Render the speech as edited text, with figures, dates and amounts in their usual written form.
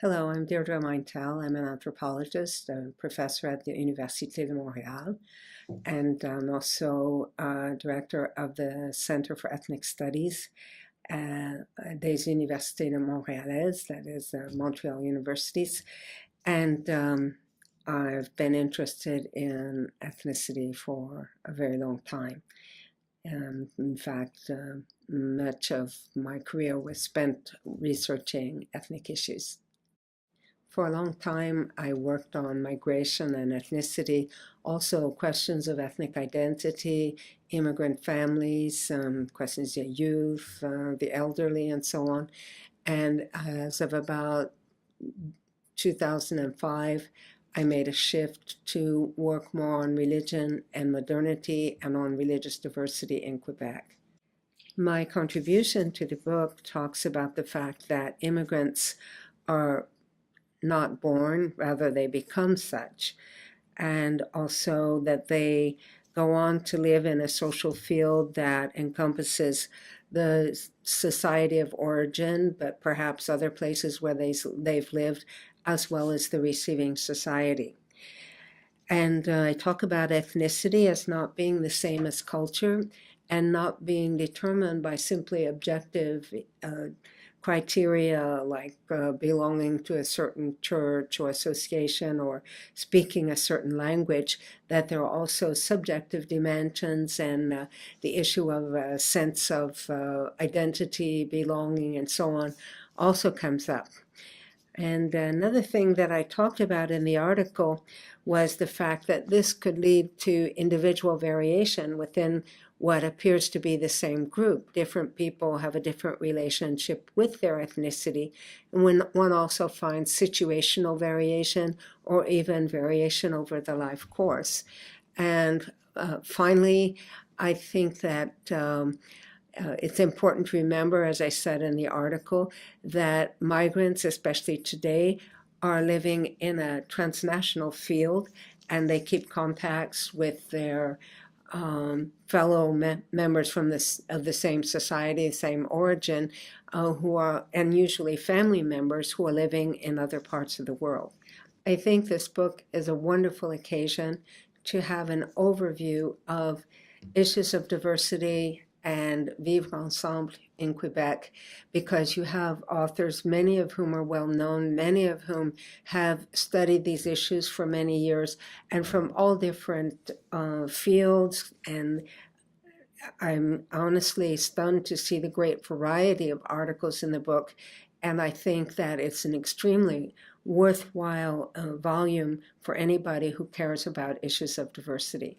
Hello, I'm Deirdre Meintel. I'm an anthropologist, a professor at the Université de Montréal, and I'm also director of the Center for Ethnic Studies des Universités de Montréalaises, that is Montreal Universities. And I've been interested in ethnicity for a very long time. In fact, much of my career was spent researching ethnic issues. For a long time, I worked on migration and ethnicity, also questions of ethnic identity, immigrant families, questions of youth, the elderly, and so on. And as of about 2005, I made a shift to work more on religion and modernity and on religious diversity in Quebec. My contribution to the book talks about the fact that immigrants are not born, rather they become such, and also that they go on to live in a social field that encompasses the society of origin, but perhaps other places where they've lived, as well as the receiving society. And I talk about ethnicity as not being the same as culture and not being determined by simply objective criteria like belonging to a certain church or association or speaking a certain language, that there are also subjective dimensions, and the issue of a sense of identity, belonging, and so on also comes up. And another thing that I talked about in the article was the fact that this could lead to individual variation within what appears to be the same group. Different people have a different relationship with their ethnicity, and when one also finds situational variation or even variation over the life course. And finally, I think that it's important to remember, as I said in the article, that migrants, especially today, are living in a transnational field, and they keep contacts with their fellow members from of the same society, same origin, who are, and usually family members who are living in other parts of the world. I think this book is a wonderful occasion to have an overview of issues of diversity and vivre ensemble in Quebec, because you have authors, many of whom are well known, many of whom have studied these issues for many years and from all different fields. And I'm honestly stunned to see the great variety of articles in the book. And I think that it's an extremely worthwhile volume for anybody who cares about issues of diversity.